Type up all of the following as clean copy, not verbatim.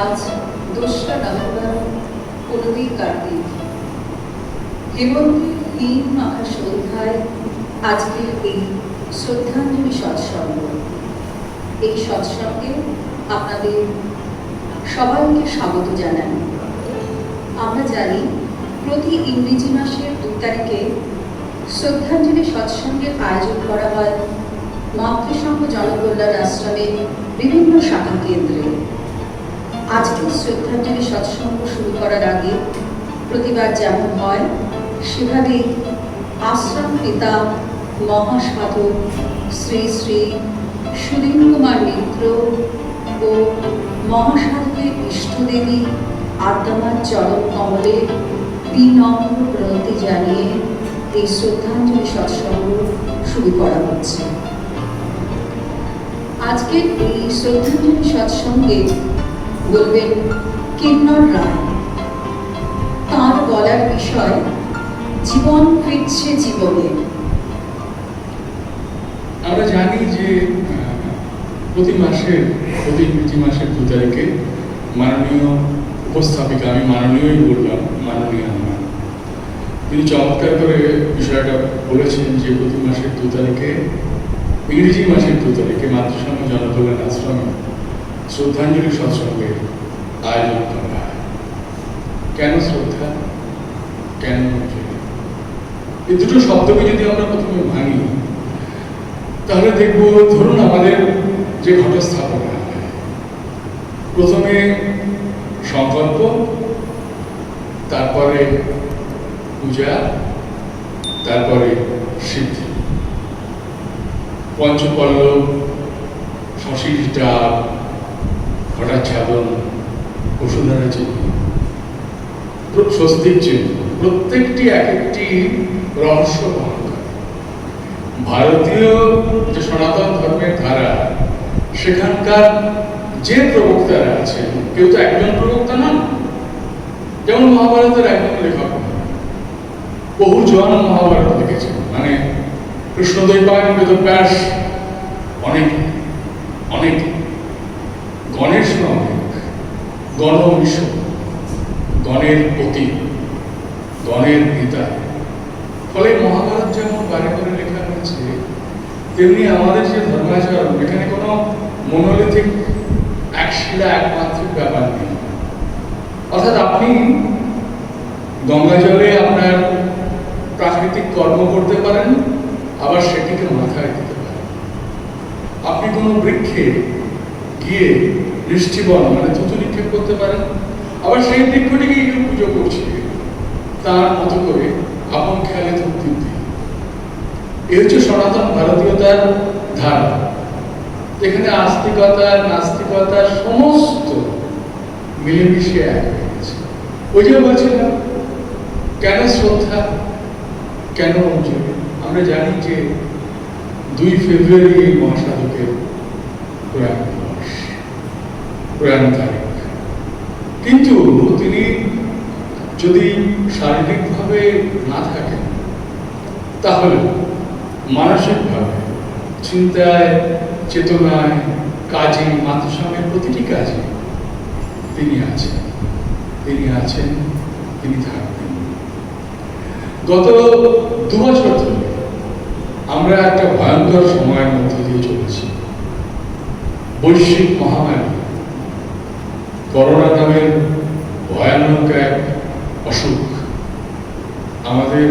আজ ২রা নভেম্বর ১৫ই কার্তিক। হেমন্তের হিম মাখা সন্ধ্যায় আজকের এই শ্রদ্ধাঞ্জলি সৎসঙ্গ। এই সৎসঙ্গে আপনাদের সবাইকে স্বাগত জানাই। আমরা জানি প্রতি ইংরেজি মাসের ২ তারিখে শ্রদ্ধাঞ্জলি সৎসঙ্গের আয়োজন করা হয় মাতৃসংঘ জনকল্যাণ আশ্রমের বিভিন্ন শাখা কেন্দ্রে। আজকে শ্রদ্ধাঞ্জলি সৎসঙ্গ শুরু করার আগে প্রতিবার যেমন হয় সেভাবেই আশ্রম পিতা মহাসাধক শ্রী শ্রী সুধীন কুমার মিত্র ও মহাসাধকের ইষ্টদেবী আদ্যামার চরণ কমলে বিনম্র প্রণতি জানিয়ে এই শ্রদ্ধাঞ্জলি সৎসঙ্গ শুরু করা হচ্ছে। আজকের এই শ্রদ্ধাঞ্জলি সৎসঙ্গে বলবেন কিন্নর রায়। তাঁর বলার বিষয় জীবন ফিরছে জীবনে। আমরা জানি যে প্রতি ইংরেজি মাসের ২ তারিখে মাননীয় উপস্থাপিকা, আমি মাননীয়ই বললাম, মাননীয় আমার, তিনি চমৎকার করে বিষয়টা বলেছেন যে প্রতি মাসের ২ তারিখে, ইংরেজি মাসের ২ তারিখে মাতৃসংঘ জনকল্যাণ আশ্রমে শ্রদ্ধাঞ্জলি সৎসঙ্গের আয়োজন করা হয়। কেন শ্রদ্ধা, কেন অঞ্জলি? এই দুটো শব্দকে যদি আমরা প্রথমে ভাঙি তাহলে দেখব, ধরুন আমাদের যে ঘটস্থাপনা, প্রথমে সংকল্প, তারপরে পূজা, তারপরে সিদ্ধি, পঞ্চপল্লব, শশীর ডাব, ঘটাচ্ছাদন, বসুন্ধরা চিহ্ন, স্বস্তিক চিহ্ন, প্রত্যেকটি এক একটি রহস্য বহন করে। ভারতীয় যে সনাতন ধর্মের ধারা, সেখানকার যে প্রবক্তারা আছেন, কেউ তো একজন প্রবক্তা নন। যেমন মহাভারতের একজন লেখক, বহুজন মহাভারত লিখেছেন, মানে কৃষ্ণদ্বৈপায়ন বেদব্যাস অনেক অনেক, গণেশ অনেক, গণবিষ, গণের অতি, গণের পিতা। ফলে মহাভারত যেমন বারে বারে লেখা হয়েছে, তেমনি আমাদের যে ধর্মাচরণ, এখানে কোনো মনোলিথিক একশিলা একমাত্রিক ব্যাপার নেই। অর্থাৎ আপনি গঙ্গা জলে আপনার প্রাকৃতিক কর্ম করতে পারেন, আবার সেটিকে মাথায় দিতে পারেন। আপনি কোনো বৃক্ষে গিয়ে দৃষ্টিবন মানে থুতু নিক্ষেপ করতে পারেন, আবার সেই বৃক্ষটিকে কেউ পুজো করছে তার মতো করে আপন খেয়ালে থুতু দিয়ে। এ হচ্ছে সনাতন ভারতীয়তার ধারা। এখানে আস্তিকতা নাস্তিকতা সমস্ত মিলেমিশে এক হয়ে গেছে। ওই যে বলছিলাম, কেন শ্রদ্ধা, কেন অঞ্জলি? আমরা জানি যে ২ ফেব্রুয়ারি মহাসাধকের প্রয়াণ দিবস, প্রয়াণ তারিখ। কিন্তু তিনি যদি শারীরিকভাবে না থাকেন, তাহলে মানসিকভাবে, চিন্তায়, চেতনায়, কাজে, মাতৃসংঘের প্রতিটি কাজে তিনি আছেন, তিনি থাকবেন। গত ২ বছর ধরে আমরা একটা ভয়ঙ্কর সময়ের মধ্যে দিয়ে চলেছি। বৈশ্বিক মহামারী, করোনা নামের ভয়ানক এক অসুখ আমাদের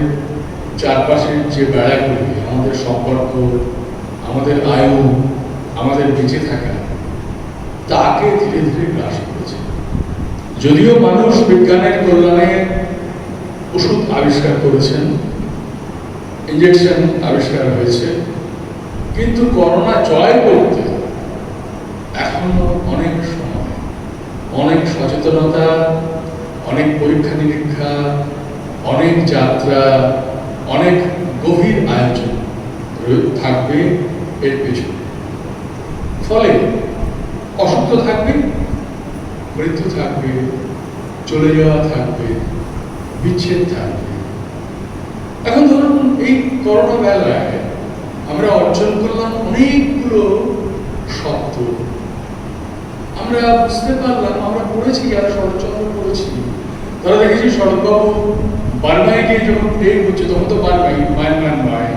চারপাশের যে বেড়াগুলি, আমাদের সম্পর্ক, আমাদের আয়ু, আমাদের বেঁচে থাকা, তাকে ধীরে ধীরে গ্রাস করেছে। যদিও মানুষ বিজ্ঞানের কল্যাণে ওষুধ আবিষ্কার করেছেন, ইঞ্জেকশন আবিষ্কার হয়েছে, কিন্তু করোনা জয় করতে এখনো অনেক সময়, অনেক সচেতনতা, অনেক পরীক্ষা নিরীক্ষা, অনেক যাত্রা, অনেক গভীর আয়োজন থাকবে এর পেছনে। ফলে অসুখ তো থাকবে, মৃত্যু থাকবে, চলে যাওয়া থাকবে, বিচ্ছেদ থাকবে। এখন ধরুন এই করোনা বেলায় আমরা অর্জন করলাম অনেকগুলো শব্দ, আমরা বুঝতে পারলাম, আমরা পড়েছি, যারা শরৎচন্দ্র পড়েছি তারা দেখেছি শরৎবাবু বার্মায় গিয়ে যখন প্লেগ হচ্ছে, তখন তো মায়ানমার নয়,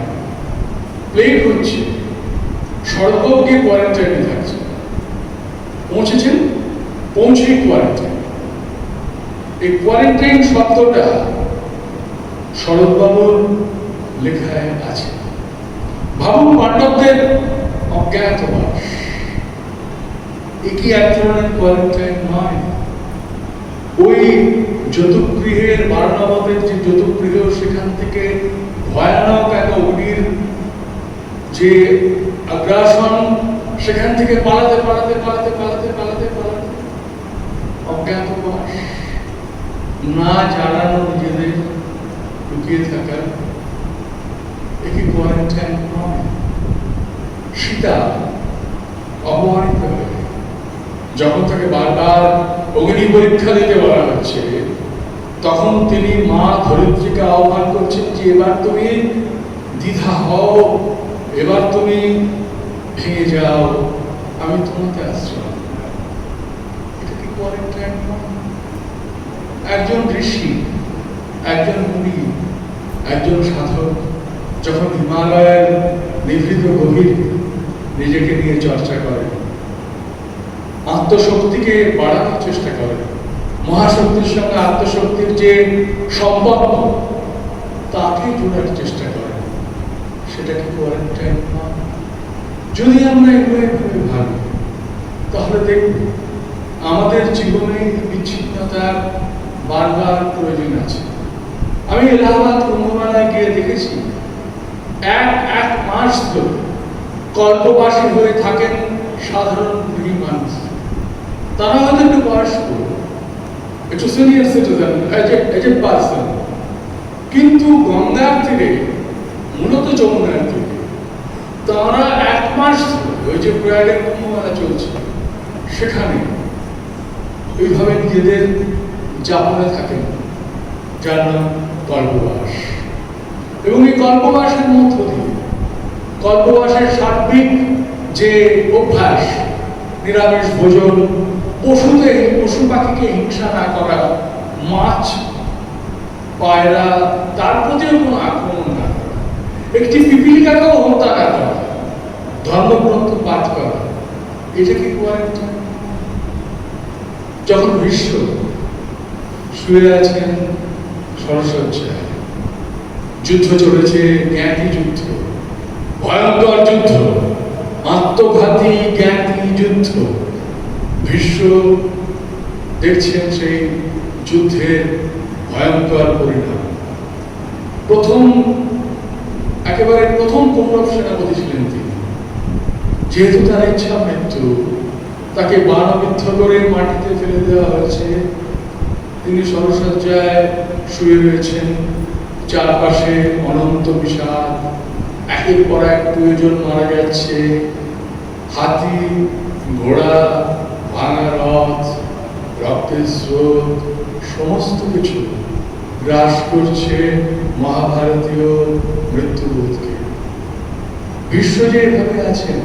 প্লেগ হচ্ছে, শরৎবাবু গিয়ে কোয়ারেন্টাইনে থাকছে, পৌঁছেছেন, পৌঁছেই কোয়ারেন্টাইন। এই কোয়ারেন্টাইন শব্দটা শরৎবাবুর লেখায় আছে। ভাবুন, পাণ্ডবদের অজ্ঞাতবাস, এ কি এক ধরনের কোয়ারেন্টাইন নয়? ওই যতুগৃহের, বারনাবতের যে যতুগৃহ, সেখান থেকে ভয়ানক এক অগ্নির যে আগ্রাসন, সেখান থেকে পালাতে পালাতে পালাতে পালাতে পালাতে পালাতে অজ্ঞাতবাস, না জানানো নিজেদের লুকিয়ে থাকা, এ কি কোয়ারেন্টাইন নয়? সীতা অপমানিত হয়ে যখন তাকে বারবার অগ্নি পরীক্ষা দিতে বলা হচ্ছে, তখন তিনি মা ধরিত্রীকে আহ্বান করছেন যে এবার তুমি দ্বিধা হও, এবার তুমি ভেঙে যাও, আমি তোমাকে আশ্রয়। এটা কি কোয়ারেন্টাইন নয়? একজন ঋষি, একজন মুনি, একজন সাধক যখন হিমালয়ের নিভৃত গভীর নিজেকে নিয়ে চর্চা করে, আত্মশক্তিকে বাড়ানোর চেষ্টা করে, মহাশক্তির সঙ্গে আত্মশক্তির যে সম্পর্ক তাকে জোড়ার চেষ্টা করে, সেটা কি কোয়ারেন্টাইন নয়? যদি আমরা এগুলো এভাবে ভাবি, তাহলে দেখব আমাদের জীবনে বিচ্ছিন্নতার বারবার প্রয়োজন আছে। আমি এলাহাবাদ কুম্ভমেলায় গিয়ে দেখেছি, এক মাস ধরে কল্পবাসী হয়ে থাকেন সাধারণ গৃহী মানুষ। তারা হয়তো একটু বয়স্ক, একটু senior citizen, as a person, কিন্তু গঙ্গার তীরে, মূলত যমুনার তীরে, তারা এক মাস ধরে, ওই যে প্রয়াগের কুম্ভমেলা চলছে সেখানে ওইভাবে নিজেদের যাপনে থাকেন, যার নাম কল্পবাস। এবং এই কল্পবাসের মধ্য দিয়ে, কল্পবাসের সার্বিক যে অভ্যাস, নিরামিষ ভোজন, পশু পাখিকে হিংসা না করা, মাছ পায়রা তার প্রতিও কোনো আক্রমণ না করা, একটি পিপিলিকাকেও হত্যা না করা, ধর্মগ্রন্থ পাঠ করা, এটা কি কোয়ারেন্টাইন? যখন বিশ্ব শুয়ে আছেন সরসজ্জায়, যুদ্ধ চলেছে, জ্ঞাতি যুদ্ধ, ভয়ঙ্কর যুদ্ধ, আত্মঘাতী জ্ঞাতি যুদ্ধ, বিশ্ব দেখছেন সেই যুদ্ধের ভয়ঙ্কর পরিণাম। একেবারে প্রথম কৌরব সেনাপতি ছিলেন তিনি। যেহেতু তার ইচ্ছা মৃত্যু, তাকে বাণবিদ্ধ করে মাটিতে ফেলে দেওয়া হয়েছে, তিনি সরসজ্জায় শুয়ে রয়েছেন, চারপাশে অনন্ত বিষাদ, একের পর এক প্রিয়জন মারা যাচ্ছে, হাতি, ঘোড়া, ভাঙা রথ, রক্তের স্রোত, সমস্ত কিছু গ্রাস করছে মহাভারতীয় মৃত্যুবোধকে। বিশ্ব যে এভাবে আছেন,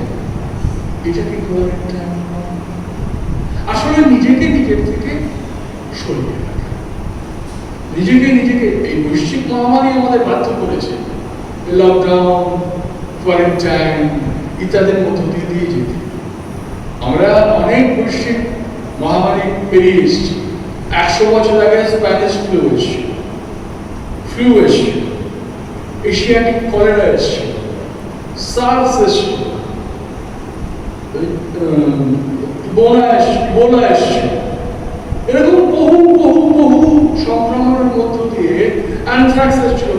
এটা কি কোয়ারেন্টাইন? আসলে নিজেকে নিজের থেকে সরিয়ে রাখা, নিজেকে এই বৈশ্বিক মহামারী আমাদের বাধ্য করেছে লকডাউন, কোয়ারেন্টাইন ইত্যাদির মধ্য দিয়ে যেতে। আমরা অনেক বৈশ্বিক মহামারী পেরিয়ে এসেছি। 100 বছর আগে স্প্যানিশ ফ্লু এসেছিল, এশিয়াটিক কলেরা এসেছিল, সার্স এসেছিল, ইবোলা এসেছিল। এরকম বহু বহু বহু সংক্রমণের মধ্য দিয়ে অ্যানথ্রাক্স এসেছিল,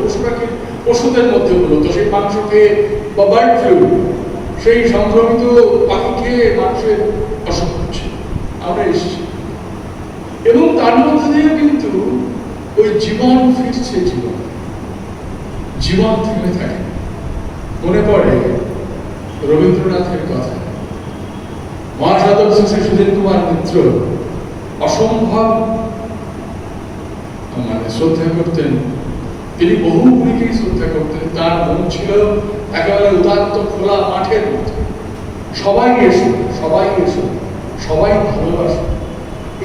পশুদের মধ্যে হলো, তো সেই মাংস খেয়ে, বা বার্ড ফ্লু, সেই সংক্রমিত পাখি খেয়ে মানুষের অসুখ হচ্ছে, আমরা এসেছি। এবং তার মধ্যে দিয়ে কিন্তু ওই জীবন ফিরছে, জীবন থেমে থাকে। মনে পড়ে রবীন্দ্রনাথের কথা, মহাসাধক শ্রী সুধীর কুমার মিত্র অসম্ভব শ্রদ্ধা করতেন। তিনি বহু গুণীকেই শ্রদ্ধা করতেন। তার মন ছিল একেবারে উদাত্ত খোলা মাঠের মতো, সবাই এসো, সবাই ভালোবাসে,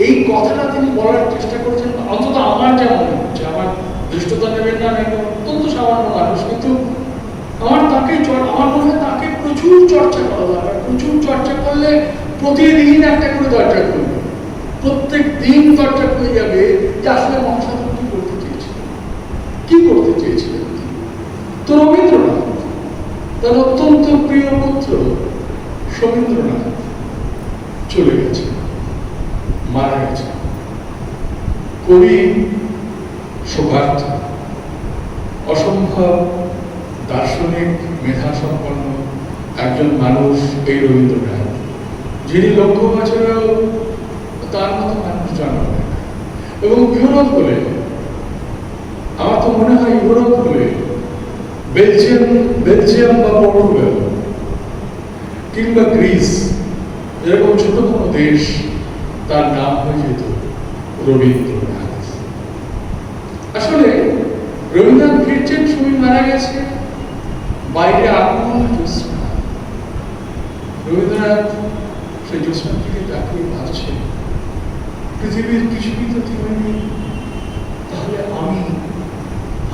এই কথাটা তিনি বলার চেষ্টা করেছেন। অন্তত আমার যা মনে হচ্ছে, আমার দৃষ্টতা নেবেন না, আমি অত্যন্ত সামান্য মানুষ, কিন্তু আমার মনে হয় তাকে প্রচুর চর্চা করা দরকার। প্রচুর চর্চা করলে প্রতিদিন একটা করে দরজা করবে, প্রত্যেক দিন দরজা করে যাবে যে আসলে মহাসাগর কি করতে চেয়েছিলেন, কি করতে চেয়েছিলেন। তো রবীন্দ্রনাথ, তার অত্যন্ত প্রিয় পুত্র শমীন্দ্রনাথ চলে গেছে, মারা গেছে। কবি সৌভাগ্য, অসম্ভব দার্শনিক মেধা সম্পন্ন একজন মানুষ এই রবীন্দ্রনাথ, যিনি লক্ষ বছরেও তার মতো মানুষ জন্মাবেন। এবং ইউরোপ হলে, আমার তো মনে হয় ইউরোপ হলে বেলজিয়াম বা পর্তুগাল কিংবা গ্রিস, এরকম ছোট কোনো দেশ, তার নাম হয়ে যেত রবীন্দ্রনাথ। আসলে রবীন্দ্রনাথ ফিরছেন, সময় মারা গেছে, বাইরে আগুন জ্যোৎস্না। রবীন্দ্রনাথ সেই জ্যোৎস্নার দিকে তাকিয়ে ভাবছেন, পৃথিবীর কিছুই তো থেমে নেই, তাহলে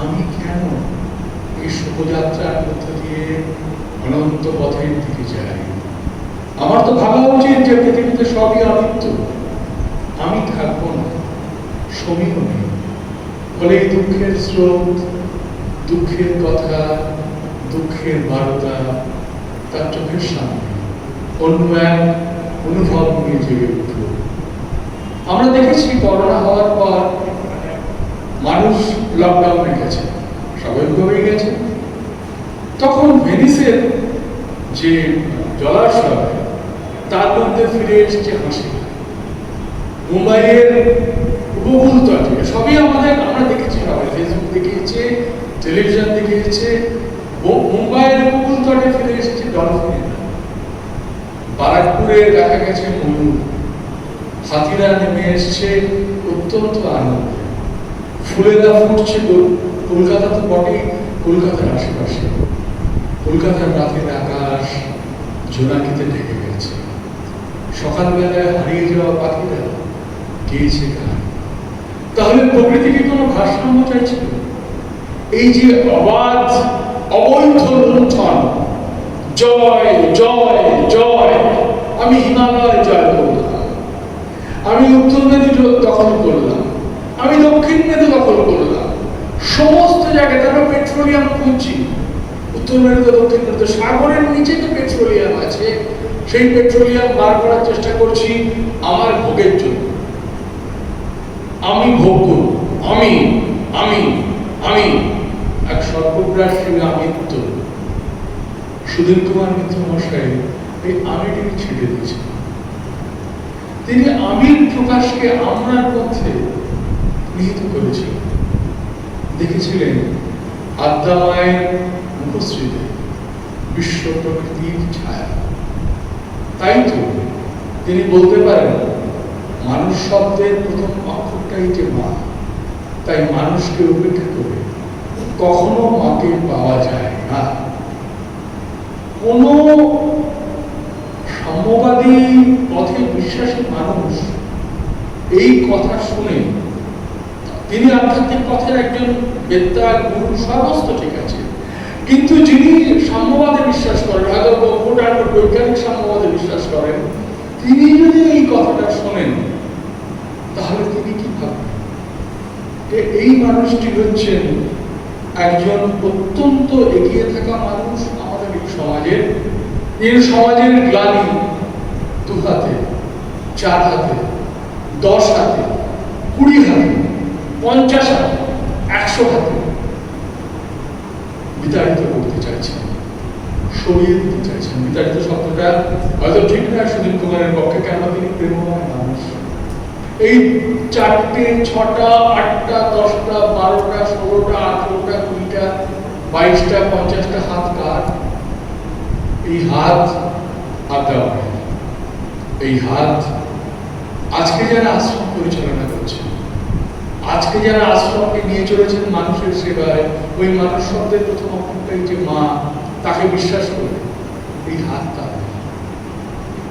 আমি কেন এই শোভাযাত্রার মধ্যে দিয়ে অনন্ত পথের দিকে যাই? আমার তো ভাবা উচিত যে পৃথিবীতে সবই অনিত্য, আমি থাকবো না, সমীও নেই। ফলে এই দুঃখের স্রোত, দুঃখের কথা, দুঃখের বার্তা তার চোখের সামনে অন্য এক অনুভব নিয়ে জেগে উঠল। আমরা দেখেছি করোনা হওয়ার পর মানুষ লকডাউনে গেছে, স্বাভাবিকভাবেই গেছে। তখন ভেনিসের যে জলাশয়, তার মধ্যে ফিরে এসেছে হাসি। মুম্বাইয়ের উপকূল তটে সবই আমরা দেখেছি, সবাই ফেসবুক দেখিয়েছে, টেলিভিশন দেখিয়েছে, মুম্বাইয়ের উপকূল তটে ফিরে এসেছে ডলফিন। বারাকপুরে দেখা গেছে ময়ূর, হাতিরা নেমে এসছে অত্যন্ত আনন্দে, ফুলেরা ফুটছে। কলকাতা তো বটেই, কলকাতার আশেপাশে কলকাতার রাতের আকাশ জোনাকিতে ঢেকে গেছে। সকালবেলায় হারিয়ে যাওয়া পাখিরা গেয়েছে গান। তাহলে প্রকৃতি কি কোনো ভারসাম্য চাইছিল? এই যে অবাধ অবৈধ লুণ্ঠন, জয় জয় জয়, আমি হিমালয় জয় করলাম, আমি উত্তর মেরু দখল করলাম, আমি দক্ষিণ মেরু দখল করলাম, সমস্ত জায়গায় তারা পেট্রোলিয়াম খুঁজছি। উত্তর মেরুতে, দক্ষিণ মেরুতে, সাগরের নিচে তো পেট্রোলিয়াম আছে, সেই পেট্রোলিয়াম বার করার চেষ্টা করছি আমার ভোগের জন্য। আমি ভোগ করব, আমি আমি আমি এক সর্বগ্রাসী আমিত্ব। সুধীর কুমার মিত্র মশাই এই আমিটিকে ছেড়ে দিয়েছেন। তিনি আমির প্রকাশকে আমরার মধ্যে নিহিত করেছিলেন। দেখেছিলেন আদ্যা মায়ের মুখশ্রীতে বিশ্ব প্রকৃতির ছায়া। তাই তো তিনি বলতে পারেন, মানুষ শব্দের প্রথম অক্ষরটাই যে মা, তাই মানুষকে উপেক্ষা করে কখনো মাকে পাওয়া যায় না। কোন সাম্যবাদী পথে বিশ্বাসী মানুষ এই কথা শুনে, তিনি আধ্যাত্মিক পথের একজন বেত্তা, গুরু, সমস্ত ঠিক আছে, কিন্তু যিনি সাম্যবাদে বিশ্বাস করেন, হয়তো বৈজ্ঞানিক সাম্যবাদে বিশ্বাস করেন, তিনি যদি এই কথাটা শোনেন, তাহলে তিনি কি ভাববেন? এই মানুষটি হচ্ছেন একজন অত্যন্ত এগিয়ে থাকা মানুষ আমাদের এই সমাজের। এই সমাজের গ্লানি 2 হাতে, 4 হাতে, 10 হাতে, 20 হাতে, 50 হাতে, 100 হাতে বিতাড়িত করতে চাইছেন, সরিয়ে দিতে চাইছেন। বিতাড়িত শব্দটা হয়তো ঠিক না সুধীর কুমারের পক্ষে, কেন তিনি প্রেমময় মানুষ। এই 4টে, 6টা, 8টা, 10টা, 12টা, 16টা, 18টা, 20টা, 22টা, 50টা হাত কার? এই হাত আদ্যা মায়ের। এই হাত আজকে যারা আশ্রম পরিচালনা করছেন, আজকে যারা আশ্রমকে নিয়ে চলেছেন মানুষের সেবায়, ওই মানুষ শব্দের প্রথম অক্ষরটাই যে মা, তাকে বিশ্বাস করে এই হাত তার।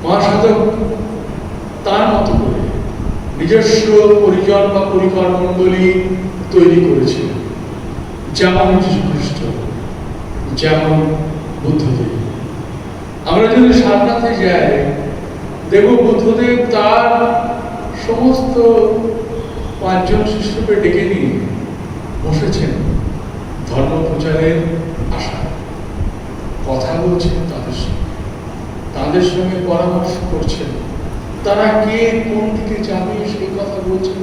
মহাসাধক তার মতো করে নিজস্ব পরিজন বা পরিবার মণ্ডলী তৈরি করেছিলেন, যেমন যীশু খ্রিস্ট, যেমন বুদ্ধদেব। আমরা যদি সারনাথে যাই, দেখব বুদ্ধদেব তার সমস্ত 5 জন শিষ্যকে ডেকে নিয়ে বসেছেন ধর্ম প্রচারের আশায়, কথা বলছেন তাদের সঙ্গে পরামর্শ করছেন, তারা কে কোন দিকে যাবে সেই কথা বলছেন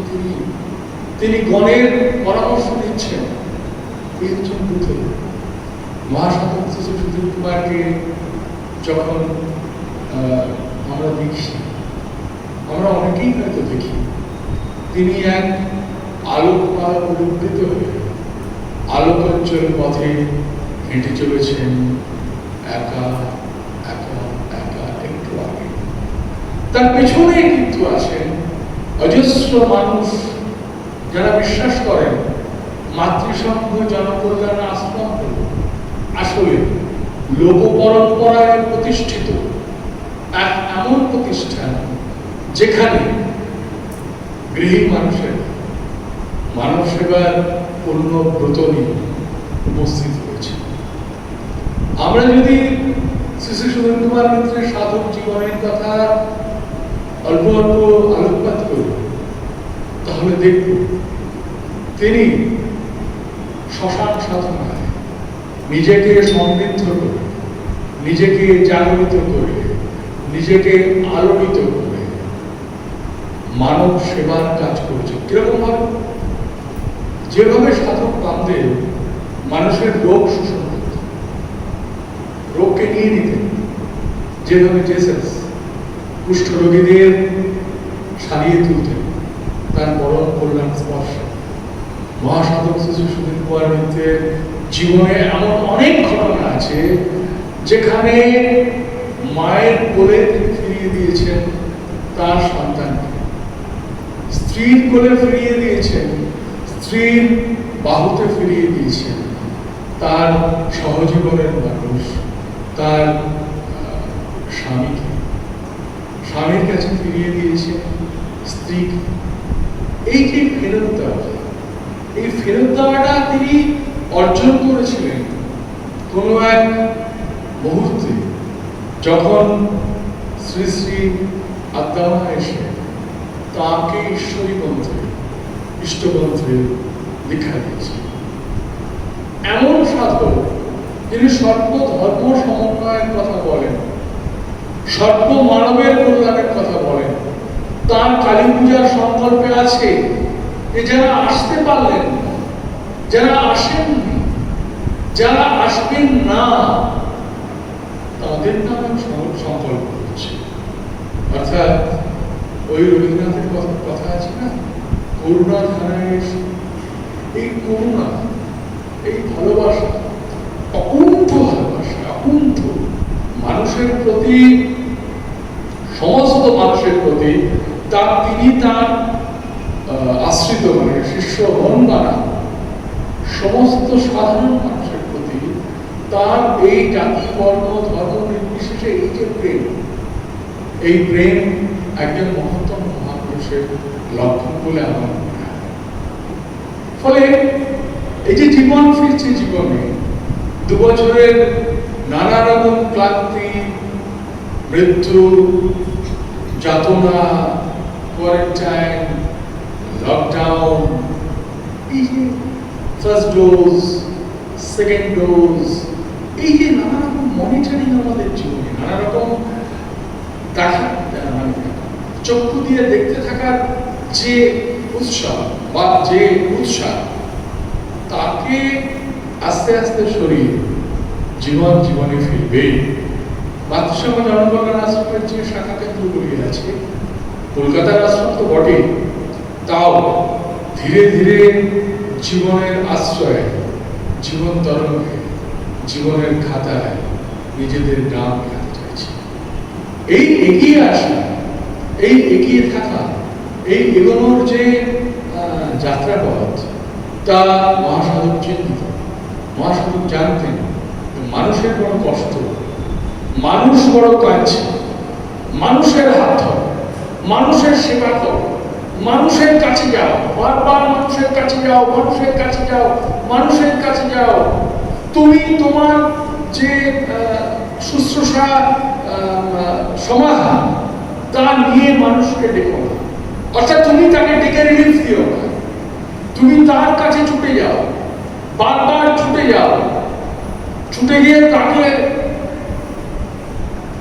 তিনি গণের পরামর্শ দিচ্ছেন। এই হচ্ছেন বুদ্ধদেব। মহাসাধক শ্রী সুধীর কুমারকে যখন আমরা দেখি, আমরা অনেকেই হয়তো দেখি, তিনি এক আলোকমালা পরিবৃত হয়ে আলোকোজ্জ্বল পথে হেঁটে চলেছেন, একা একা একা একটু আগে। তার পেছনে কিন্তু আছেন অজস্র মানুষ যারা বিশ্বাস করেন মাতৃসংঘ জনকল্যাণ আশ্রম হল আসলে লোক পরম্পরায় প্রতিষ্ঠিত এক এমন প্রতিষ্ঠান যেখানে গৃহী মানুষের মানব সেবার পূর্ণ ব্রত নিয়ে উপস্থিত হয়েছে। আমরা যদি শ্রী শ্রী সুধীর কুমার মিত্রের সাধক জীবনের কথা অল্প অল্প আলোকপাত করি, তাহলে দেখব তিনি শ্মশান সাধনায় নিজেকে সমৃদ্ধ করে, নিজেকে জাগরিত করে, নিজেকে আলোকিত করে মানব সেবার কাজ করেছে। কিরকম ভাবে? যেভাবে সাধক বামদেব মানুষের রোগ শোষণ করতেন, রোগকে নিয়ে নিতেন, যেভাবে জেসাস কুষ্ঠরোগীদের সারিয়ে তুলতেন তার পরম কল্যাণ স্পর্শ, মহাসাধক শ্রী সুধীর কুমার মিত্রের জীবনে এমন অনেক ঘটনা আছে যেখানে মায়ের কোলে তিনি ফিরিয়ে দিয়েছেন তার সন্তানকে, স্ত্রীর কোলে ফিরিয়ে দিয়েছেন, স্ত্রীর বাহুতে ফিরিয়ে দিয়েছেন তার সহজীবনের মানুষ, তার স্বামীকে, স্বামীর কাছে ফিরিয়ে দিয়েছেন স্ত্রীকে। এই যে ফেরত দেওয়া, এই ফেরত দেওয়াটা তিনি অর্জন করেছিলেন কোনো এক মুহূর্তে, যখন শ্রী শ্রী আদ্যামা এসে তাকে ঈশ্বরী মন্ত্রে, ইষ্টমন্ত্রে দীক্ষা দিয়েছে। এমন সাধক যিনি সর্বধর্ম সমন্বয়ের কথা বলেন, সর্ব মানবের কল্যাণের কথা বলেন। তার কালী পূজার সংকল্পে আছে যে যারা আসতে পারলেন, যারা আসেননি, যারা আসবেন না, তাদের নামে সংকল্প হচ্ছে। অর্থাৎ ওই রবীন্দ্রনাথের কথা আছে না, করুণা ধারায়, এই করুণা, এই ভালোবাসা, অকুণ্ঠ ভালোবাসা, অকুণ্ঠ মানুষের প্রতি, সমস্ত মানুষের প্রতি তিনি তার আশ্রিত মানে শিষ্য মন বানা সমস্ত সাধারণ মানুষের প্রতি তার এই জাতি বর্ণ ধর্ম নির্বিশেষে এই যে প্রেম, এই প্রেম একজন মহত্তম মহাপুরুষের লক্ষণ বলে আমার মনে হয়। ফলে এই যে জীবন ফিরছে, জীবনে 2 বছরের নানা রকম ক্লান্তি, মৃত্যু, যাতনা, কোয়ারেন্টাইন, লকডাউন, এই যে ফার্স্ট ডোজ, সেকেন্ড ডোজ, এই যে নানা রকম মনিটরিং আমাদের জীবনে, নানা রকম চক্ষু দিয়ে দেখতে থাকার যে উৎসাহ বা যে উৎসাহ, তাকে আস্তে আস্তে সরিয়ে জীবনে ফিরবে। মাতৃসংঘ জনকল্যাণ আশ্রমের যে শাখা কেন্দ্রগুলি আছে, কলকাতার আশ্রম তো বটে, তাও ধীরে ধীরে জীবনের আশ্রয়ে, জীবন তরঙ্গে, জীবনের খাতায় নিজেদের নাম লেখাতে চাইছে। এই এগিয়ে আসা, এই এগিয়ে থাকা, এই এগোনোর যে যাত্রাপথ, তা মহাসাধক চিহ্নিত। মহাসাধক জানতেন মানুষের বড় কষ্ট, মানুষ বড় কাঁদছে, মানুষের হাত ধরে, মানুষের সেবা করো, মানুষের কাছে যাও, বারবার মানুষের কাছে যাও, মানুষের কাছে যাও, মানুষের কাছে যাও। তুমি তোমার যে শুশ্রূষা সমাধান তা নিয়ে মানুষকে ডেকো না, অর্থাৎ তুমি তাকে ডেকে রিলিফ দিও না, তুমি তার কাছে ছুটে যাও, বারবার ছুটে যাও, ছুটে গিয়ে তাকে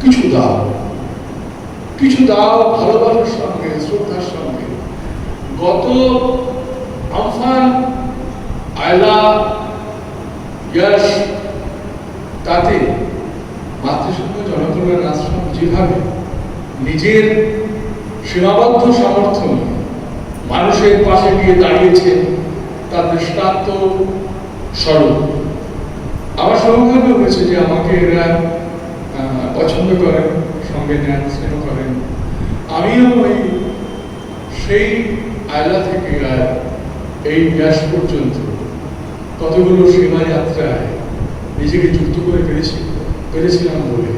কিছু দাও, কিছু দাও ভালোবাসার সঙ্গে, শ্রদ্ধার সঙ্গে। গত আমফান, আয়লা, ইয়াস, তাতে মাতৃসংঘ জনকল্যাণ আশ্রম যেভাবে নিজের সীমাবদ্ধ সামর্থ্য নিয়ে মানুষের পাশে গিয়ে দাঁড়িয়েছেন, তার দৃষ্টান্ত স্বরূপ। আমার সৌভাগ্য হয়েছে যে আমাকে এরা পছন্দ করেন, সঙ্গে নেন, স্নেহ করেন। আমিও ওই সেই আয়লা থেকে আর এই ব্যাস পর্যন্ত কতগুলো সেবা যাত্রায় নিজেকে যুক্ত করে পেরেছিলাম বলে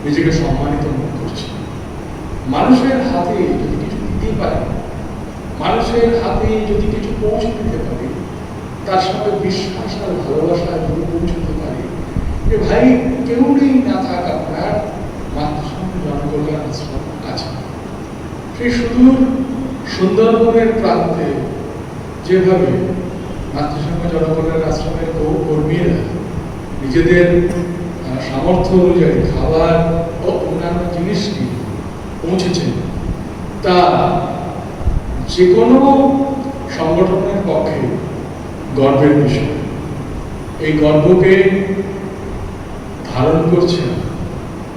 নিজেকে সম্মানিত মনে করছি। মানুষের হাতে যদি কিছু দিতে পারি, মানুষের হাতে যদি কিছু পৌঁছে দিতে পারি, তার সঙ্গে বিশ্বাস আর ভালোবাসা যদি পৌঁছতে পারি যে ভাই কেউ নেই না থাক, আপনার মাতৃসংঘ জনকল্যাণ আশ্রম আছে। সেই সুদূর সুন্দরবনের প্রান্তে যেভাবে মাতৃসংঘ জনকল্যাণ আশ্রমের কর্মীরা নিজেদের সামর্থ্য অনুযায়ী খাবার ও অন্যান্য জিনিস নিয়ে পৌঁছেছেন, তা যে কোনো সংগঠনের পক্ষে গর্বের বিষয়। এই গর্বকে ধারণ করছেন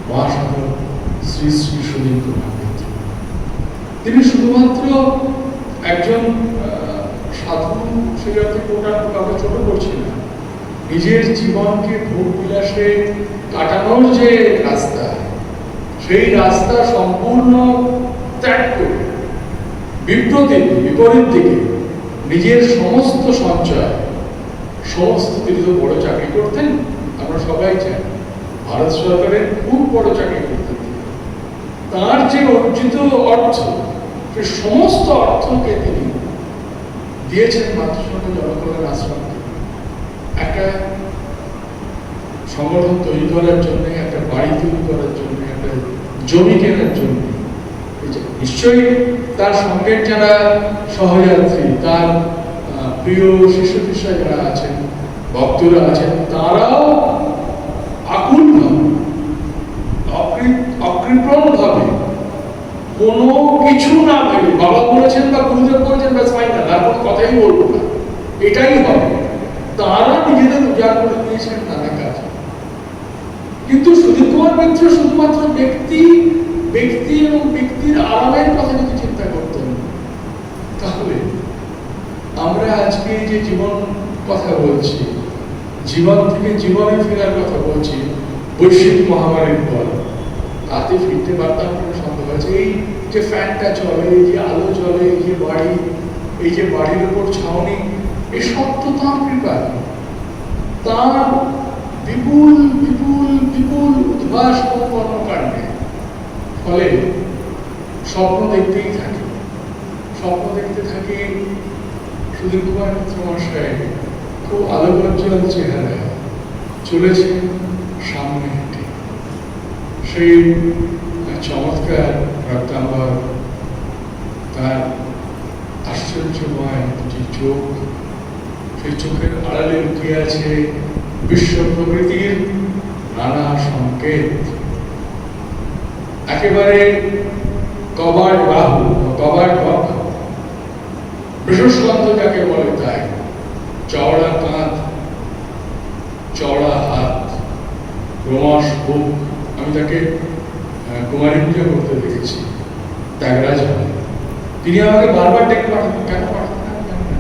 মহাসাগর শ্রী শ্রী সুনীল কুমার মিত্র। তিনি শুধুমাত্র একজন সাধু, সেটাকে কাউকে ছোট করছি না, নিজের জীবনকে ভোগ বিলাসে কাটানোর যে রাস্তা, সেই রাস্তা সম্পূর্ণ ত্যাগ করে বিপরীত দিকে নিজের সমস্ত সঞ্চয়, সমস্ত, তিনি তো বড় চাকরি করতেন, আমরা সবাই চাই, ভারত সরকারের খুব বড় চাকরি করতেন। তার যে অর্জিত অর্থ, সে সমস্ত অর্থকে তিনি দিয়েছেন মাতৃসংঘ জনকল্যাণ আশ্রমকে। একটা সংগঠন তৈরি করার জন্য, একটা বাড়ি তৈরি করার জন্য, একটা জমি কেনার জন্য। নিশ্চয়ই তার সঙ্গের যারা সহযাত্রী, তার প্রিয় শিষ্য শিষ্যা যারা আছেন, ভক্তরা আছেন, তারাও আকুলভাবে, অকৃপণভাবে, কোনো কিছু না ভেবে, বাবা বলেছেন বা গুরুদেব বলেছেন, ব্যাস ফাইনাল, আর কোনো কথাই বলবো না, এটাই হবে, তারা নিজেদের উজাড় করে দিয়েছেন নানা কাজ। কিন্তু সুধীর কুমার মিত্র শুধুমাত্র ব্যক্তি এবং ব্যক্তির আরামের কথা যদি চিন্তা করতেন, তাহলে আমরা আজকে যে জীবন কথা বলছি, জীবন থেকে জীবনে ফেরার কথা বলছি, বৈশ্বিক মহামারীর পর, তাতে ফিরতে পারতাম কোনো সন্দেহ আছে? এই যে ফ্যানটা চলে, এই যে আলো চলে, এই যে বাড়ি, এই যে বাড়ির উপর ছাউনি, এই সব তো তাঁর কৃপায়, তাঁর বিপুল বিপুল বিপুল উদ্ভাস ও কর্মকাণ্ডে। ফলে স্বপ্ন দেখতেই থাকি, স্বপ্ন দেখতে থাকি সুধীর কুমার মিত্র মহাশয় খুব আলোকোজ্জ্বল চেহারায় চলেছে সামনে হেঁটে। সেই চমৎকার রক্তাম্বর, তার আশ্চর্যময় দুটি চোখ, সেই চোখের আড়ালে লুকিয়ে আছে বিশ্ব প্রকৃতির নানা সংকেত। একেবারে কবাট বাহু, কবাট বক্ষ, বৃষস্কন্ধ যাকে বলে তাই, চওড়া কাঁধ, চওড়া হাত, ক্রমশ বুক। আমি তাকে কুমারী পূজা করতে দেখেছি ত্যাগরাজ হলে। তিনি আমাকে বারবার ডেকে পাঠাতেন, কেন পাঠাতেন আমি জানি না।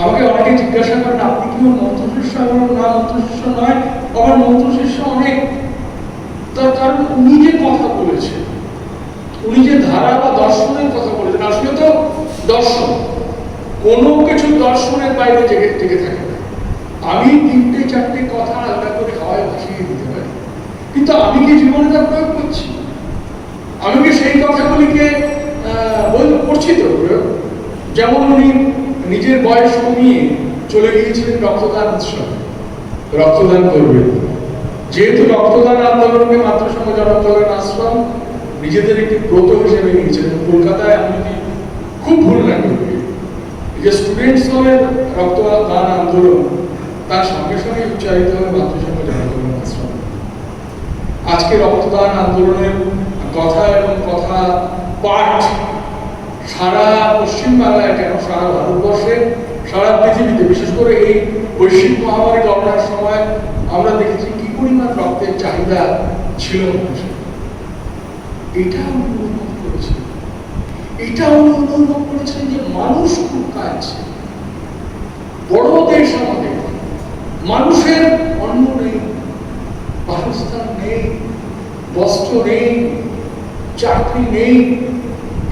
আমাকে অনেকে জিজ্ঞাসা করেন, আপনি কি ওর মন্ত্রশিষ্য? আমার না, মন্ত্রশিষ্য নয়, আমার মন্ত্রশিষ্য অনেক। তার কারণ উনি যে কথা বলেছেন, উনি যে ধারা বা দর্শনের কথা বলেছেন, আসলে তো দর্শন, কোনো কিছু দর্শনের বাইরে জেগে থাকে না। আমি 3-4টে কথা আলাদা করে হাওয়ায় ভাসিয়ে দিতে পারি, কিন্তু আমি কি জীবনে তা প্রয়োগ করছি? আমি কি সেই কথাগুলিকে যথোচিত প্রয়োগ। যেমন উনি নিজের বয়স কমিয়ে চলে গিয়েছিলেন রক্তদান উৎসবে, রক্তদান করবেন। যেহেতু রক্তদান আন্দোলনকে মাতৃসংঘ জনকল্যাণ আশ্রম নিজেদের একটি ব্রত হিসেবে নিয়েছিলেন, কলকাতায় আমি যদি খুব ভুল না করি, যে স্টুডেন্টস দলের রক্তদান আন্দোলন তার সঙ্গে সঙ্গে উচ্চারিত হবে মাতৃসংঘ জনকল্যাণ আশ্রম। আজকে রক্তদান আন্দোলনের কথা এবং কথা পাঠ সারা পশ্চিমবাংলায় কেন সারা ভারতবর্ষে, সারা পৃথিবীতে, বিশেষ করে এই বৈশ্বিক মহামারী করোনার সময় আমরা দেখেছি কি পরিমাণ রক্তের চাহিদা ছিল মানুষের। এটা উনি অনুভব করেছেন, এটা উনি অনুভব করেছেন যে মানুষ খুব কাঁদছে। বড় দেশ আমাদের, মানুষের অন্ন নেই, বাসস্থান নেই, বস্ত্র নেই, চাকরি নেই,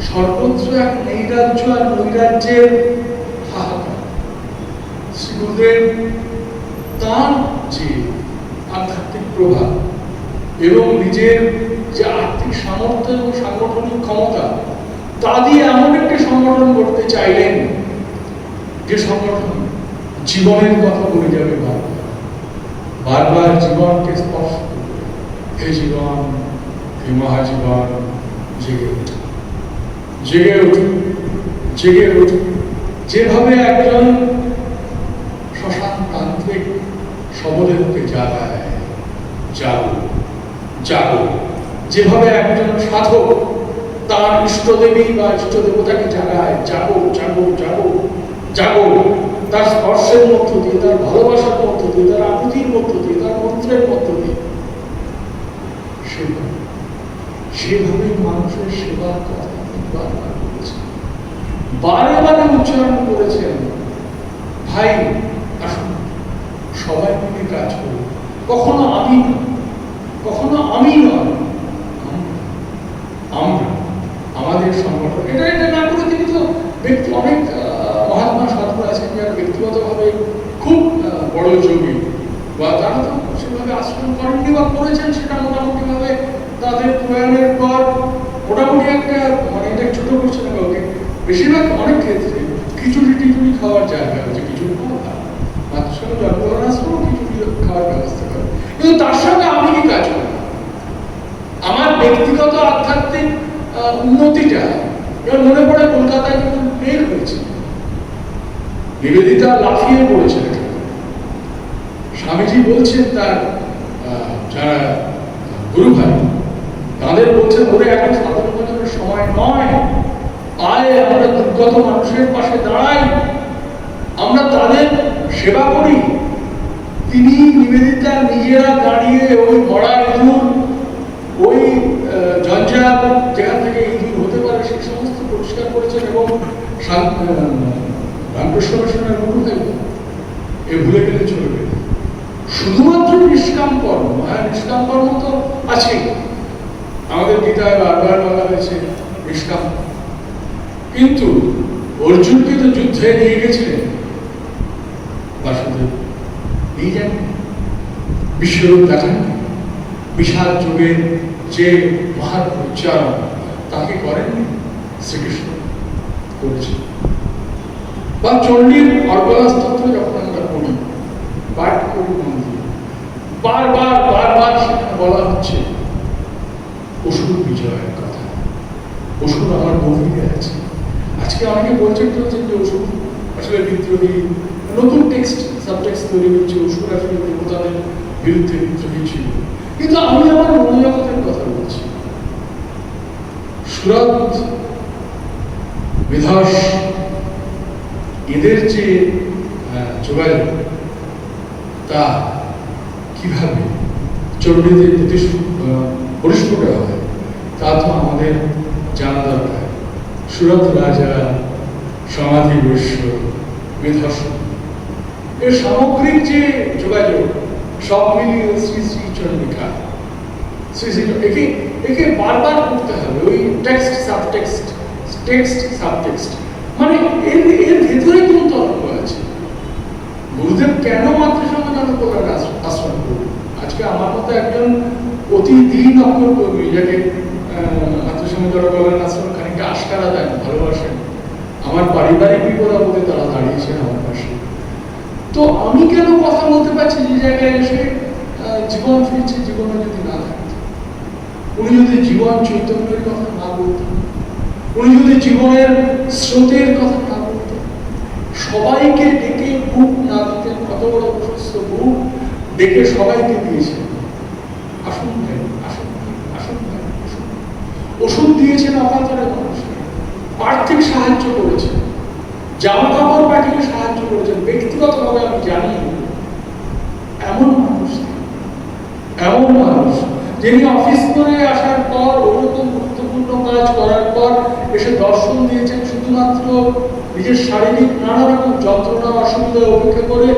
সর্বত্র এক নৈরাজ্য আর নৈরাজ্যের হাহাকার। শ্রী গুরুদেব তাঁর যে আধ্যাত্মিক প্রভাব এবং নিজের যে আর্থিক সামর্থ্য এবং সাংগঠনিক ক্ষমতা, তা দিয়ে এমন একটি সংগঠন করতে চাইলেন যে সংগঠন জীবনের কথা বলে যাবে বারবার, বারবার জীবনকে স্পর্শ করবে। হে জীবন, হে মহাজীবন, জেগে উঠুন, জেগে উঠুন, জেগে উঠুন। যেভাবে একজন শ্মশান তান্ত্রিক শবদেহকে জাগায়, জাগো জাগো, যেভাবে একজন সাধক তার ইষ্টদেবী বা ইষ্টদেবতাকে জাগায়, জাগো জাগো জাগো জাগো, তার স্পর্শের মধ্য দিয়ে, তার ভালোবাসার মধ্য দিয়ে, তার আকুতির মধ্য দিয়ে, তার মন্ত্রের মধ্য দিয়ে, সেভাবে মানুষের সেবার কথা বারবার বলেছেন, বারে বারে উচ্চারণ করেছেন। ভাই আসুন সবাই মিলে কাজ করুন, কখনো আমি নয়, কখনো আমি নয়, আমরা, আমাদের সংগঠন। এটা এটা না করে তিনি তো ব্যক্তি, অনেক মহাত্মা সাধু আছেন যারা ব্যক্তিগতভাবে খুব বড় যোগী, বা তারা তো সেভাবে আশ্রম করেননি বা করেছেন, সেটা মোটামুটি ভাবে তাদের প্রয়াণের পর মোটামুটি একটা, মানে এটা ছোট করছে না কাউকে, বেশিরভাগ অনেক ক্ষেত্রে খিচুড়ি টিচুড়ি খাওয়ার জায়গা হচ্ছে, খিচুড়ি খাওয়া মাতৃসংঘ জনকল্যাণ আশ্রম খিচুড়ি খাওয়ার ব্যবস্থা করে। কিন্তু তার সঙ্গে আমি কি কাজ করি? আমার ব্যক্তিগত আধ্যাত্মিক উন্নতিটা এবার মনে পড়ে কলকাতায় কিন্তু মেল হয়েছে, নিবেদিতা লাফিয়ে পড়েছেন। স্বামীজি বলছেন তার যারা গুরু ভাই তাদের বলছেন, ওরে এখন 17 বছরের সময় নয়, আয় আমরা দুর্গত মানুষের পাশে দাঁড়াই, আমরা তাদের সেবা করি। তিনি নিবেদিতা নিজেরা দাঁড়িয়ে ওই মরা ইঁদুর, ওই জঞ্জাল যেখান থেকে ইঁদুর হতে পারে সেই সমস্ত পরিষ্কার করেছেন। এবং রামকৃষ্ণ মিশনের গুরু ভাই এ ভুলে গেলে চলবে, শুধুমাত্র নিষ্কাম কর্ম। হ্যাঁ, নিষ্কাম কর্ম তো আছেই, আমাদের গীতায় বারবার বলা হয়েছে নিষ্কাম, কিন্তু অর্জুনকে তো যুদ্ধে নিয়ে গেছিলেন বাসুদেব, নিয়ে যান, বিশ্বরূপ দেখান, বিশাল যুগের যে মহান উচ্চারণ তাকে করেননি শ্রীকৃষ্ণ, করেছে। বা চণ্ডীর অর্গলাস্তত্র যখন আমরা পড়ি, পাঠ করি মন দিয়ে, বারবার বারবার সেখানে বলা হচ্ছে অসুর বিজয়ের কথা। অসুর আমার গভীরে আছে। আজকে অনেকে বলছেন যে অসুর আসলে বিদ্রোহী, নতুন টেক্সট সাবটেক্সট তৈরি হচ্ছে, অসুর আসলে দেবতাদের বিরুদ্ধে বিদ্রোহী ছিল। কিন্তু আমি আমার মনোজগতের কথা বলছি। সুরত, বিধস, এদের যে যোগাযোগ তা কিভাবে চণ্ডীতে পরিস্ফুট হয় তা তো আমাদের জানা দরকার। সুরত রাজা, সমাধি বৈশ্য, বিধস, এর সামগ্রিক যে যোগাযোগ সব মিলিয়ে শ্রী শ্রী চন্ডিকা, শ্রী শ্রী একে বারবার করতে হবে। ওই টেক্সট সাবটেক্সট, টেক্সট সাবটেক্সট, মানে এর ভেতরে কোন তর্ক আছে? গুরুদেব কেন মাতৃসংঘ জনকল্যাণ আশ্রম করবে? আজকে আমার মতো একজন অতি দীন অক্ষর কর্মী, যাকে মাতৃসংঘ জনকল্যাণ আশ্রম খানিকটা আশকারা দেন, ভালোবাসেন, আমার পারিবারিক বিপদ আপদে তারা দাঁড়িয়েছেন আমার পাশে। তো আমি কেন কথা বলতে পারছি যে জায়গায় এসে জীবন ফিরছে, জীবনে যদি না থাকতো, উনি যদি জীবন চৈতন্যের কথা না বলতেন, উনি যদি জীবনের স্রোতের কথা না বলতেন, সবাইকে ডেকে বুক না দিতেন, কত বড় প্রশস্ত বুক ডেকে সবাইকে দিয়েছেন, আসুন ভাই, আসুন ভাই, আসুন ভাই, আসুন। ওষুধ দিয়েছেন অকাতরে মানুষকে, আর্থিক সাহায্য করেছেন, জামা কাপড় পাঠিয়ে সাহায্য করেছেন, ব্যক্তিগতভাবে আমি জানি এমন মানুষ, এমন মানুষ যিনি অফিস করে আসার পর ওরকম গুরুত্বপূর্ণ কাজ করার পর এসে দর্শন দিয়েছেন শুধুমাত্র নিজের শারীরিক নানা রকম যন্ত্রণা অসুবিধা উপেক্ষা করে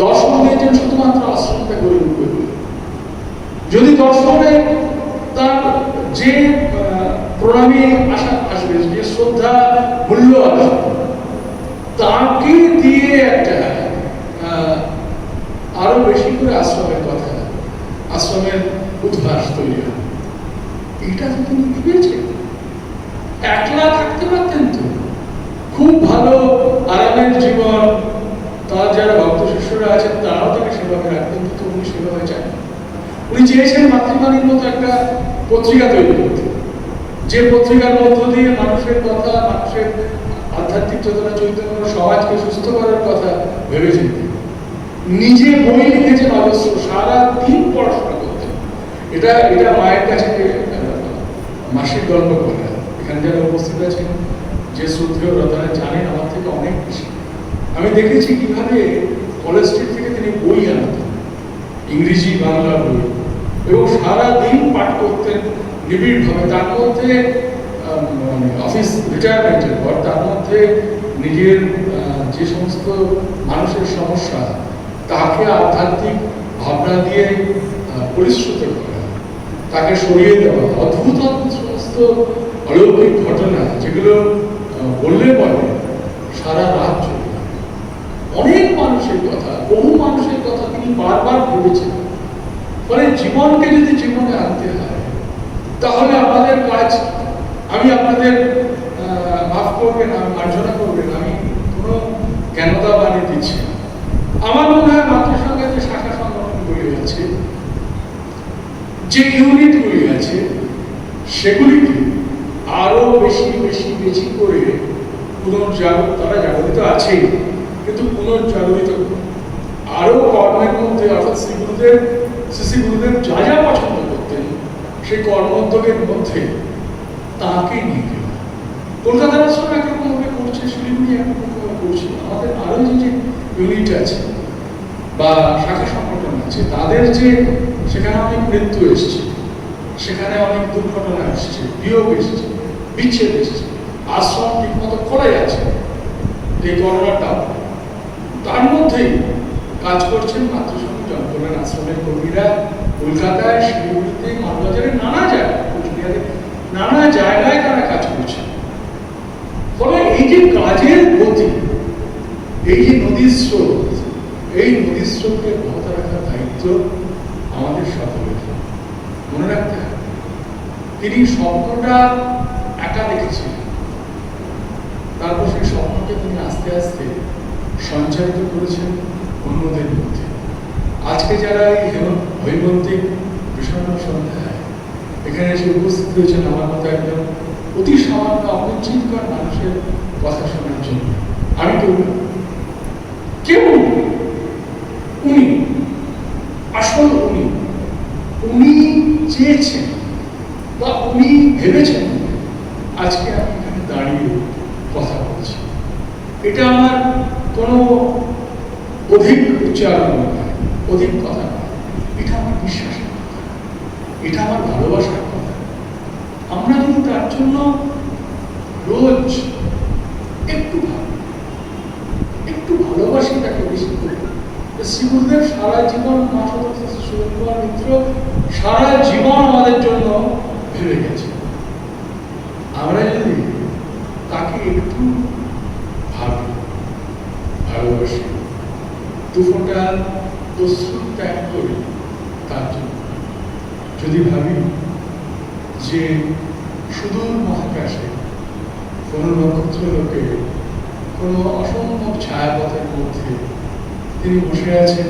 দর্শন দিয়েছেন শুধুমাত্র আশ্রমটা গড়ে উঠবে বলে। যদি দর্শনে তার যে প্রণামী আশা আসবে, যে শ্রদ্ধা মূল্য আসবে, তাকে দিয়ে একটা আরো বেশি করে আশ্রমের কথা, আশ্রমের উদ্ভাস তৈরি হয়। এটা তো তিনি ভেবেছেন। একলা থাকতে পারতেন তো, খুব ভালো আরামের জীবন, তার যারা ভক্ত শিষ্যরা আছেন তারাও তাকে সেভাবে রাখতেন, কিন্তু উনি সেভাবে চান। উনি চেয়েছেন মাতৃবাণীর মতো একটা পত্রিকা তৈরি করতে, যে পত্রিকার মধ্য দিয়ে মানুষের কথা, মানুষের আধ্যাত্মিক চেতনা, চৈতন্য, সমাজকে সুস্থ করার কথা ভেবেছেন। নিজে বই লিখেছেন অবশ্য, সারা দিন পড়াশোনা করতেন। এটা মায়ের কাছে মাসিক গল্প করে, এখানে যারা উপস্থিত আছেন যে শ্রদ্ধেয়রা তারা জানেন আমার থেকে অনেক বেশি। আমি দেখেছি কিভাবে কলেজ স্ট্রিট থেকে তিনি বই আনতেন, ইংরেজি বাংলা বই, এবং সারা দিন পাঠ করতেন নিবিড়ভাবে। তার মধ্যে অফিস রিটায়ারমেন্টের পর তার মধ্যে নিজের যে সমস্ত মানুষের সমস্যা তাকে আধ্যাত্মিক ভাবনা দিয়ে পরিশ্রুত করা, তাকে সরিয়ে দেওয়া, অদ্ভুত অদ্ভুত সমস্ত অলৌকিক ঘটনা যেগুলো বললে পরে সারা রাত চলে। অনেক মানুষের কথা, বহু মানুষের কথা তিনি বারবার ভেবেছেন। ফলে জীবনকে যদি জীবনে আনতে হয় তাহলে আমাদের কাজ, আমি আপনাদের মাফ করবেন, মার্জনা করবেন, আমি কোনো জ্ঞানতা বানিয়ে দিচ্ছি না। আমার মনে হয় মাতৃসংঘের যে শাখা সংগঠনগুলি আছে, যে ইউনিটগুলি আছে, সেগুলিকে আরো বেশি বেশি বেশি করে পুনর্জাগরণ, তারা জাগরিত আছেই, কিন্তু পুনর্জাগরিত আরো কর্মের মধ্যে, অর্থাৎ শ্রী গুরুদেব যা যা পছন্দ করতেন সেই কর্মোদ্যোগের মধ্যে তাকে নিয়ে গেল। কলকাতার আশ্রম একরকম ভাবে করছে, শিলিগুড়ি একরকম ভাবে করছে। আমাদের আরো যে ইউনিট আছে বা শাখা সংগঠন আছে, তাদের যে সেখানে অনেক মৃত্যু এসছে, সেখানে অনেক দুর্ঘটনা এসছে, বিয়োগ এসছে, বিচ্ছেদ এসছে, আশ্রম ঠিক মতো খোলা যাচ্ছে এই করোনাটা, তার মধ্যেই কাজ করছেন মাতৃসংঘ জনকল্যাণ আশ্রমের কর্মীরা কলকাতায়, শিলিগুড়িতে, মালবাজারে, নানা জায়গায়, কুচবিহারে, নানা জায়গায় তারা কাজ করছে। ফলে এই যে কাজের গতি, এই যে নদীর স্রোত, এই নদীর স্রোতকে অব্যাহত রাখার দায়িত্ব আমাদের সকলের। মনে রাখতে হবে তিনি স্বপ্নটা একা দেখেছিলেন, তারপর সেই স্বপ্নকে তিনি আস্তে আস্তে সঞ্চারিত করেছেন অন্যদের মধ্যে। আজকে যারা এই হৈমন্তিক বিষণ্ণ সন্ধ্যায় এখানে এসে উপস্থিত হয়েছেন আমার মতো একজন অতি সামান্য অপরিচিতকর মানুষের কথা শোনার জন্য, আমি কেউ উনি আসল উনি চেয়েছেন বা উনি ভেবেছেন আজকে আমি এখানে দাঁড়িয়ে কথা বলছি। এটা আমার কোনো অধিক উচ্চারণ নয়, অধিক কথা নয়, এটা আমার বিশ্বাসের কথা, এটা আমার ভালোবাসার কথা। আমরা যদি তার জন্য রোজ একটু ভালোবাসি তাকে বেশি করে। শ্রী গুরুদেব সারা জীবন, মা সরস্বতী সুরেন্দ্রনাথ মিত্র সারা জীবন আমাদের জন্য ভেবে গেছে। আমরা যদি তাকে একটু ভাবি, ভালোবাসি, দুফোঁটা অশ্রু ত্যাগ করি তার জন্য, যদি ভাবি যে সুদূর মহাকাশে কোন নক্ষত্র লোকে কোনো অসম্ভব ছায়াপথের মধ্যে তিনি বসে আছেন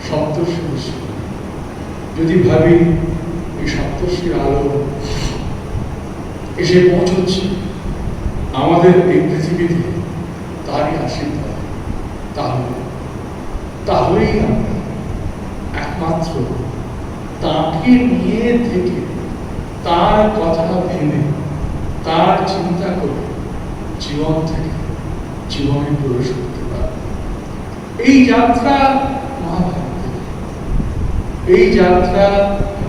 সপ্তর্ষি বসে। যদি ভাবি এই সপ্তর্ষির আলো এসে পৌঁছচ্ছে আমাদের এই পৃথিবীতে তারই আশীর্বাদ, তাহলেই আমরা একমাত্র তাকে নিয়ে থেকে, তার কথা ভেবে, তার চিন্তা করে জীবন থেকে জীবনে প্রবেশ করতে পারব। এই যাত্রা মহাভারত, এই যাত্রা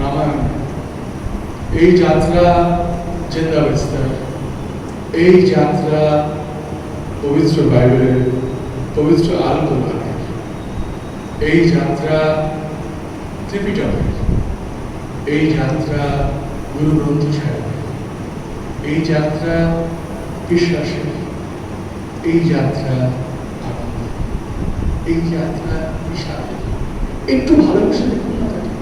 রামায়ণ, এই যাত্রা জিন্দাবিস্তার, এই যাত্রা পবিত্র বাইবেলের, পবিত্র আল কোরআনের, এই যাত্রা ত্রিপিটকের, এই যাত্রা গুরু গ্রন্থ সাহেবের, এই যাত্রা বিশ্বাসের, এই যাত্রা আনন্দ, এই যাত্রা বিষাদের। একটু ভালোবেসে দেখুন না তাকে,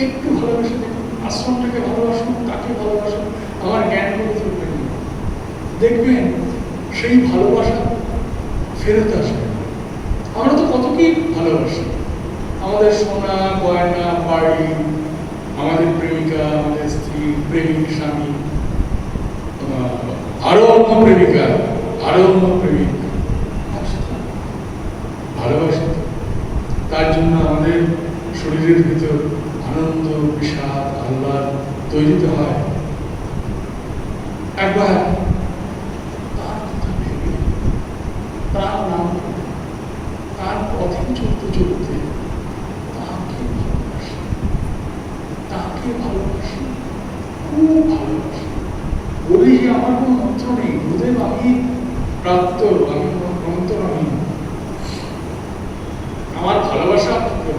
একটু ভালোবেসে দেখুন, আশ্রমটাকে ভালোবাসুন, তাকে ভালোবাসুন, আমার জ্ঞান করে তুলবেন, দেখবেন সেই ভালোবাসা ফেরত আসবে। আমরা তো কত কি ভালোবাসি, আমাদের সোনা গয়না বাড়ি, আমাদের প্রেমিকা, আমাদের স্ত্রী, প্রেমিক স্বামী, আরো অন্য প্রেমিকা, আরো অন্য প্রেমিক, ভালোবাসি। তার জন্য আমাদের শরীরের ভিতর আনন্দ, বিষাদ, আহ্লাদ তৈরি তো হয়। একবার তার কথা ভেবে, তার নাম, তার পথে চলতে চলতে তাকে ভালোবাসি, তাকে ভালোবাসি, খুব ভালোবাসি। বলি যে আমার কোনো মন্ত্র নেই, গুরুদেব আমি প্রাপ্ত, আমি মন্ত্র, আমি আমার ভালোবাসা আপনাকে,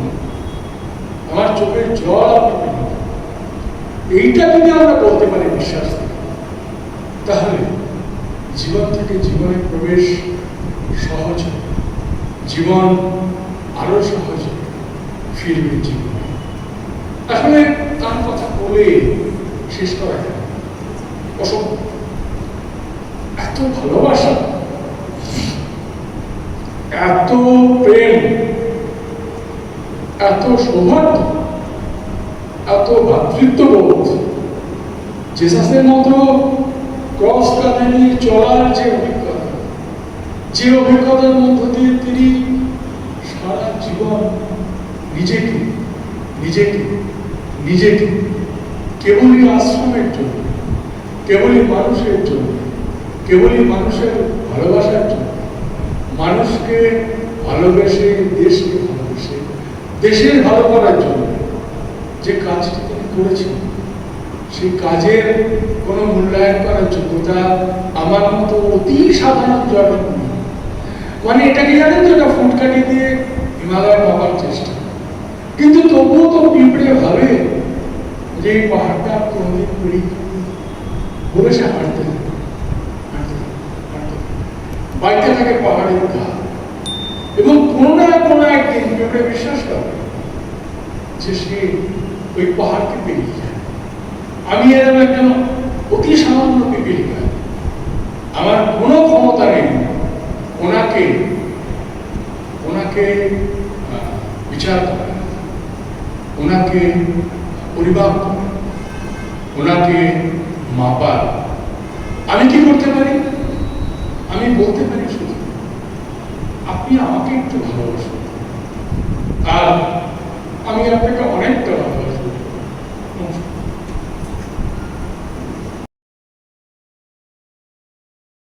আমার চোখের জল আপনাকে, এইটা যদি আমরা বলতে পারি বিশ্বাস থেকে, তাহলে জীবন থেকে জীবনে প্রবেশ সহজ, জীবন আরো সহজ ফিরবে জীবনে। আসলে তার কথা বলে শেষ করা যায় অসম্ভব। এত ভালোবাসা, এত প্রেম, এত সৌভাগ্য, এত ভ্রাতৃত্ববোধ, জেসাসের মতো ক্রস কাঁধে নিয়ে চলার যে অভিজ্ঞতা, যে অভিজ্ঞতার মধ্য দিয়ে তিনি সারা জীবন নিজেকে নিজেকে নিজেকে কেবলই আশ্রমের জন্য, কেবলই মানুষের জন্য, কেবলই মানুষের ভালোবাসার জন্য, মানুষকে ভালোবেসে, দেশকে ভালোবেসে, দেশের ভালো করার জন্য যে কাজটি তিনি করেছেন, সেই কাজের কোনো মূল্যায়ন করার যোগ্যতা আমার মতো অতি সাধারণ জনের নেই। মানে এটাকে জানেন তো, এটা ফুটকাটি দিয়ে হিমালয় পাওয়ার চেষ্টা, কিন্তু তবুও তো পিঁপড়ে ভাবে যে এই পাহাড়টা কোনদিন করি বলে সে হাঁটতে বাইতে থাকে পাহাড়ের গা, এবং কোনো না কোনো একদিন পিঁপড়ে বিশ্বাস করে যে সে ওই পাহাড়কে পেরিয়ে যায়। আমি এরকম একজন অতি সামান্য পিপীলিকা, আমার কোনো ক্ষমতা নেই ওনাকে ওনাকে বিচার করা, ওনাকে পরিমাপ করা, ওনাকে মাপার। আমি কি করতে পারি? আমি বলতে পারি শুধু আপনি আমাকে একটু ভালোবাসুন, আর আমি আপনাকে অনেকটা